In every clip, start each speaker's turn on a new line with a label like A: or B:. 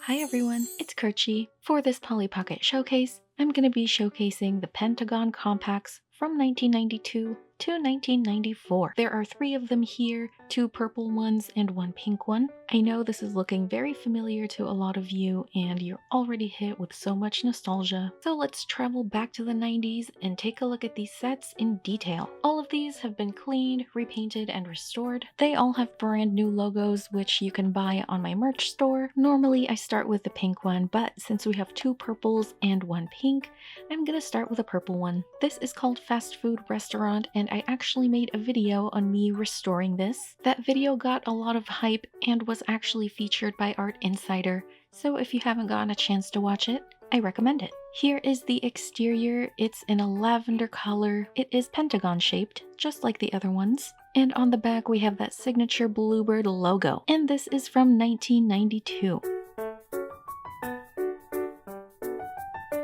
A: Hi everyone, it's Kerchi. For this Polly Pocket showcase, I'm going to be showcasing the Pentagon compacts from 1992 to 1994. There are 3 of them here, 2 purple ones and 1 pink one. I know this is looking very familiar to a lot of you and you're already hit with so much nostalgia. So let's travel back to the 90s and take a look at these sets in detail. All of these have been cleaned, repainted, and restored. They all have brand new logos which you can buy on my merch store. Normally I start with the pink one, but since we have 2 purples and 1 pink, I'm gonna start with a purple one. This is called Fast Food Restaurant and I actually made a video on me restoring this. That video got a lot of hype and was actually featured by Art Insider, so if you haven't gotten a chance to watch it, I recommend it. Here is the exterior. It's in a lavender color. It is pentagon shaped, just like the other ones. And on the back we have that signature bluebird logo, and this is from 1992.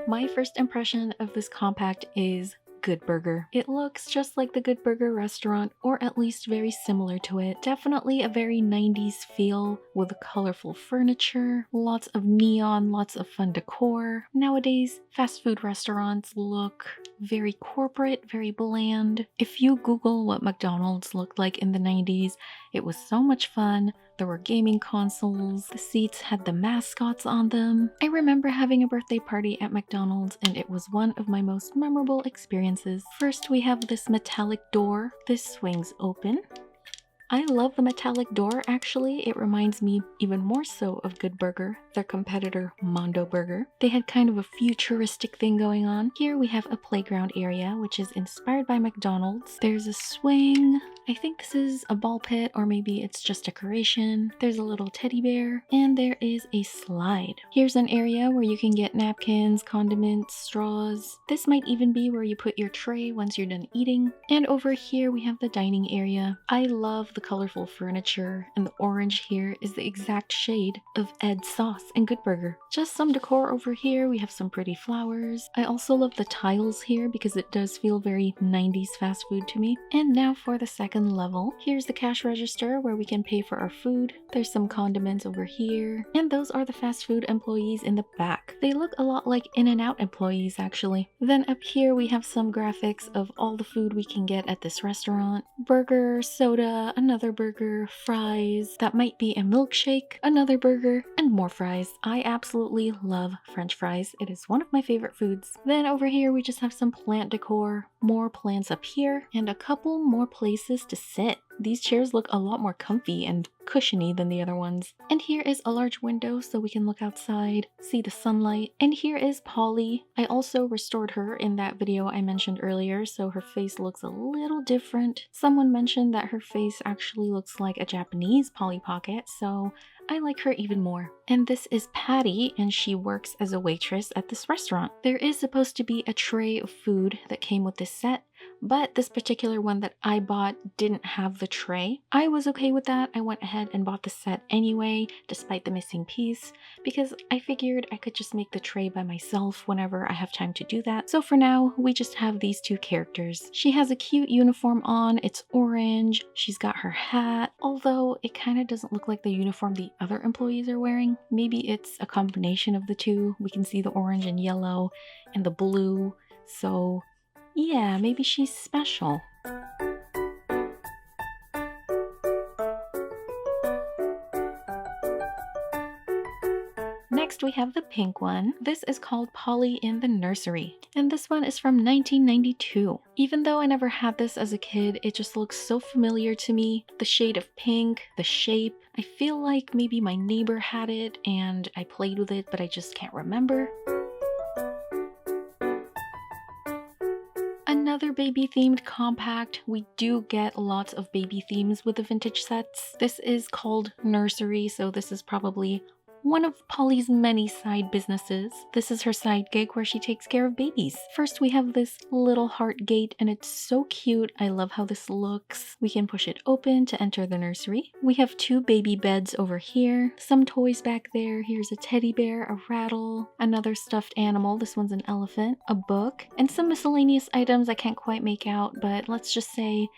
A: My first impression of this compact is Good Burger. It looks just like the Good Burger restaurant, or at least very similar to it. Definitely a very 90s feel with colorful furniture, lots of neon, lots of fun decor. Nowadays, fast food restaurants look very corporate, very bland. If you Google what McDonald's looked like in the 90s, it was so much fun. There were gaming consoles, the seats had the mascots on them. I remember having a birthday party at McDonald's and it was one of my most memorable experiences. First we have this metallic door. This swings open. I love the metallic door actually. It reminds me even more so of Good Burger, their competitor Mondo Burger. They had kind of a futuristic thing going on. Here we have a playground area which is inspired by McDonald's. There's a swing. I think this is a ball pit or maybe it's just decoration. There's a little teddy bear and there is a slide. Here's an area where you can get napkins, condiments, straws. This might even be where you put your tray once you're done eating. And over here we have the dining area. I love the colorful furniture, and the orange here is the exact shade of Ed's sauce in Good Burger. Just some decor over here. We have some pretty flowers. I also love the tiles here because it does feel very 90s fast food to me. And now for the second level. Here's the cash register where we can pay for our food. There's some condiments over here. And those are the fast food employees in the back. They look a lot like In-N-Out employees actually. Then up here we have some graphics of all the food we can get at this restaurant. Burger, soda, another burger, fries, that might be a milkshake, another burger, and more fries. I absolutely love French fries. It is one of my favorite foods. Then over here we just have some plant decor, more plants up here, and a couple more places to sit. These chairs look a lot more comfy and cushiony than the other ones. And here is a large window so we can look outside, see the sunlight. And here is Polly. I also restored her in that video I mentioned earlier, so her face looks a little different. Someone mentioned that her face actually looks like a Japanese Polly Pocket, so I like her even more. And this is Patty, and she works as a waitress at this restaurant. There is supposed to be a tray of food that came with this set, but this particular one that I bought didn't have the tray. I was okay with that. I went ahead and bought the set anyway, despite the missing piece, because I figured I could just make the tray by myself whenever I have time to do that. So for now, we just have these 2 characters. She has a cute uniform on. It's orange. She's got her hat, although it kind of doesn't look like the uniform the other employees are wearing. Maybe it's a combination of the 2. We can see the orange and yellow and the blue, so yeah, maybe she's special. Next we have the pink one. This is called Polly in the Nursery, and this one is from 1992. Even though I never had this as a kid, it just looks so familiar to me. The shade of pink, the shape. I feel like maybe my neighbor had it and I played with it, but I just can't remember. Another baby themed compact. We do get lots of baby themes with the vintage sets. This is called Nursery, so this is probably one of Polly's many side businesses. This is her side gig where she takes care of babies. First we have this little heart gate and it's so cute. I love how this looks. We can push it open to enter the nursery. We have 2 baby beds over here, some toys back there. Here's a teddy bear, a rattle, another stuffed animal. This one's an elephant, a book, and some miscellaneous items I can't quite make out, but let's just say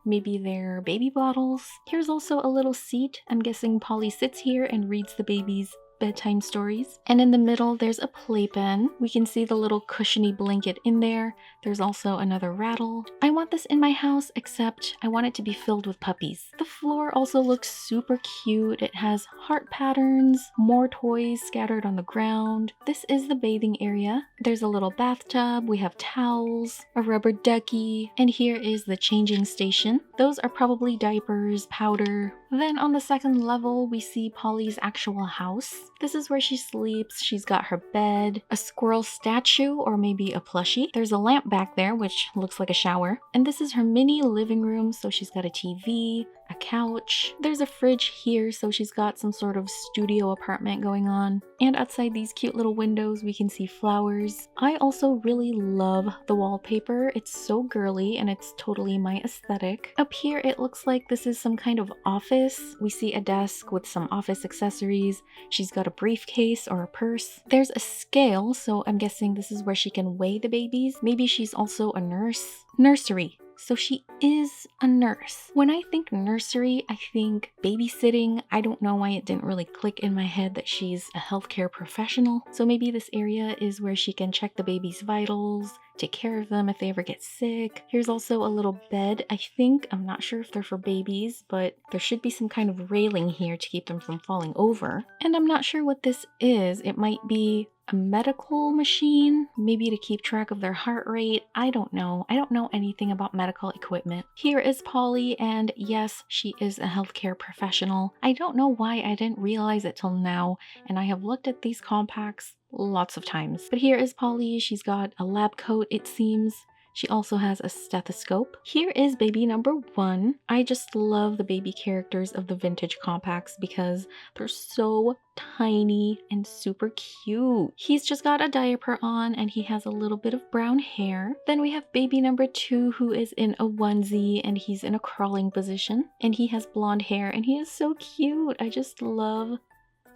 A: Maybe they're baby bottles. Here's also a little seat. I'm guessing Polly sits here and reads the babies bedtime stories. And in the middle, there's a playpen. We can see the little cushiony blanket in there. There's also another rattle. I want this in my house, except I want it to be filled with puppies. The floor also looks super cute. It has heart patterns, more toys scattered on the ground. This is the bathing area. There's a little bathtub. We have towels, a rubber ducky, and here is the changing station. Those are probably diapers, powder. Then on the second level, we see Polly's actual house. This is where she sleeps. She's got her bed, a squirrel statue, or maybe a plushie. There's a lamp back there, which looks like a shower. And this is her mini living room, so she's got a TV, a couch. There's a fridge here, so she's got some sort of studio apartment going on. And outside these cute little windows, we can see flowers. I also really love the wallpaper. It's so girly and it's totally my aesthetic. Up here, it looks like this is some kind of office. We see a desk with some office accessories. She's got a briefcase or a purse. There's a scale, so I'm guessing this is where she can weigh the babies. Maybe she's also a nurse. Nursery. So she is a nurse. When I think nursery, I think babysitting. I don't know why it didn't really click in my head that she's a healthcare professional. So maybe this area is where she can check the baby's vitals, take care of them if they ever get sick. Here's also a little bed, I think. I'm not sure if they're for babies, but there should be some kind of railing here to keep them from falling over. And I'm not sure what this is. It might be a medical machine, maybe to keep track of their heart rate. I don't know. I don't know anything about medical equipment. Here is Polly, and yes, she is a healthcare professional. I don't know why I didn't realize it till now, and I have looked at these compacts lots of times. But here is Polly. She's got a lab coat, it seems. She also has a stethoscope. Here is baby number 1. I just love the baby characters of the vintage compacts because they're so tiny and super cute. He's just got a diaper on and he has a little bit of brown hair. Then we have baby number 2 who is in a onesie and he's in a crawling position and he has blonde hair and he is so cute. I just love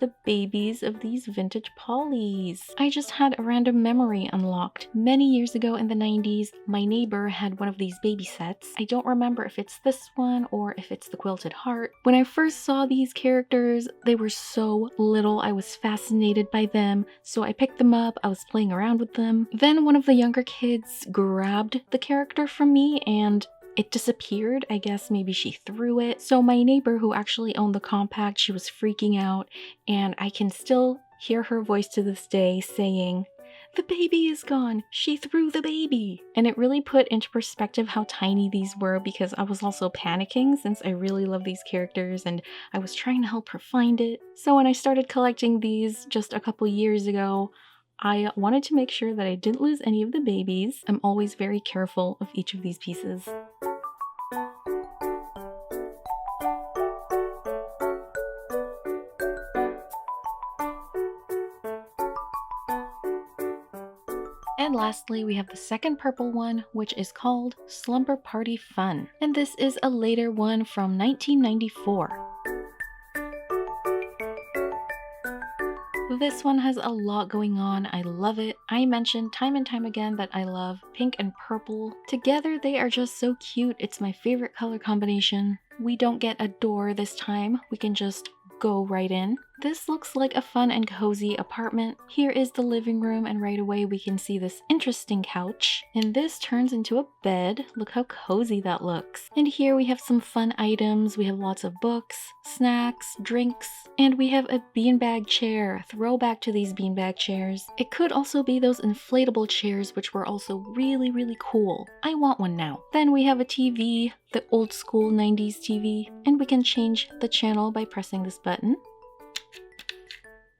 A: the babies of these vintage Pollys. I just had a random memory unlocked. Many years ago in the 90s, my neighbor had one of these baby sets. I don't remember if it's this one or if it's the Quilted Heart. When I first saw these characters, they were so little. I was fascinated by them, so I picked them up. I was playing around with them. Then one of the younger kids grabbed the character from me and it disappeared. I guess maybe she threw it. So my neighbor who actually owned the compact, she was freaking out and I can still hear her voice to this day saying, "The baby is gone. She threw the baby." And it really put into perspective how tiny these were because I was also panicking since I really love these characters and I was trying to help her find it. So when I started collecting these just a couple years ago, I wanted to make sure that I didn't lose any of the babies. I'm always very careful of each of these pieces. And lastly, we have the second purple one, which is called Slumber Party Fun. And this is a later one from 1994. This one has a lot going on. I love it. I mentioned time and time again that I love pink and purple. Together, they are just so cute. It's my favorite color combination. We don't get a door this time. We can just go right in. This looks like a fun and cozy apartment. Here is the living room and right away we can see this interesting couch. And this turns into a bed. Look how cozy that looks. And here we have some fun items. We have lots of books, snacks, drinks, and we have a beanbag chair. Throwback to these beanbag chairs. It could also be those inflatable chairs which were also really, really cool. I want one now. Then we have a TV, the old school 90s TV, and we can change the channel by pressing this button.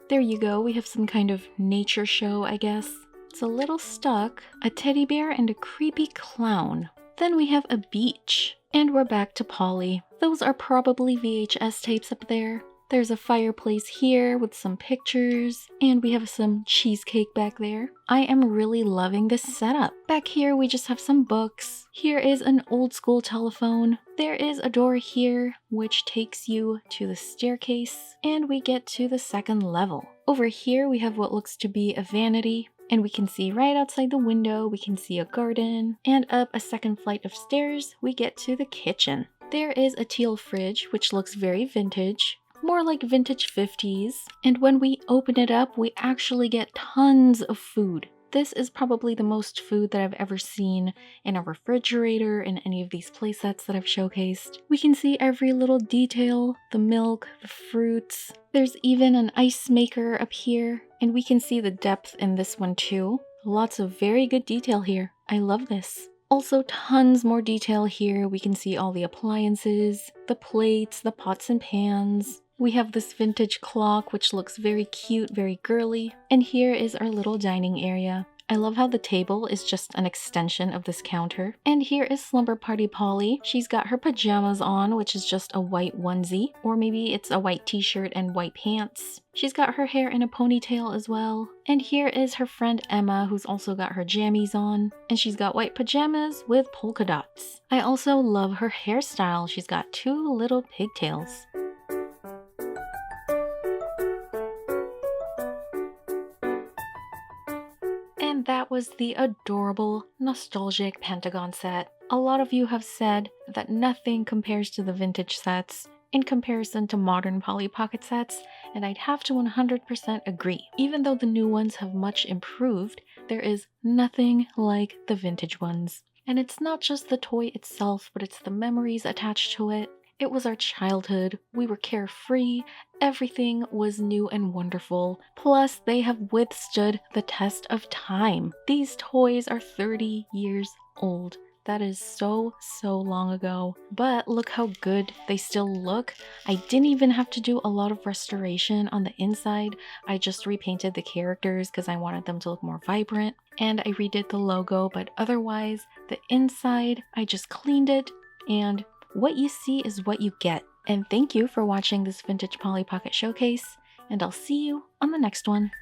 A: There you go, we have some kind of nature show, I guess. It's a little stuck, a teddy bear and a creepy clown. Then we have a beach. And we're back to Polly. Those are probably VHS tapes up there. There's a fireplace here with some pictures, and we have some cheesecake back there. I am really loving this setup. Back here, we just have some books. Here is an old school telephone. There is a door here, which takes you to the staircase, and we get to the second level. Over here, we have what looks to be a vanity, and we can see right outside the window, we can see a garden, and up a second flight of stairs, we get to the kitchen. There is a teal fridge, which looks very vintage. more like vintage 50s. And when we open it up, we actually get tons of food. This is probably the most food that I've ever seen in a refrigerator in any of these playsets that I've showcased. We can see every little detail, the milk, the fruits. There's even an ice maker up here, and we can see the depth in this one too. Lots of very good detail here. I love this. Also tons more detail here. We can see all the appliances, the plates, the pots and pans. We have this vintage clock, which looks very cute, very girly. And here is our little dining area. I love how the table is just an extension of this counter. And here is Slumber Party Polly. She's got her pajamas on, which is just a white onesie. Or maybe it's a white t-shirt and white pants. She's got her hair in a ponytail as well. And here is her friend Emma, who's also got her jammies on. And she's got white pajamas with polka dots. I also love her hairstyle. She's got 2 little pigtails. And that was the adorable, nostalgic Pentagon set. A lot of you have said that nothing compares to the vintage sets in comparison to modern Polly Pocket sets, and I'd have to 100% agree. Even though the new ones have much improved, there is nothing like the vintage ones. And it's not just the toy itself, but it's the memories attached to it. It was our childhood, we were carefree, everything was new and wonderful. Plus, they have withstood the test of time. These toys are 30 years old. That is so long ago. But look how good they still look. I didn't even have to do a lot of restoration on the inside. I just repainted the characters because I wanted them to look more vibrant. And I redid the logo, but otherwise, the inside, I just cleaned it, and what you see is what you get. And thank you for watching this vintage Polly Pocket showcase, and I'll see you on the next one.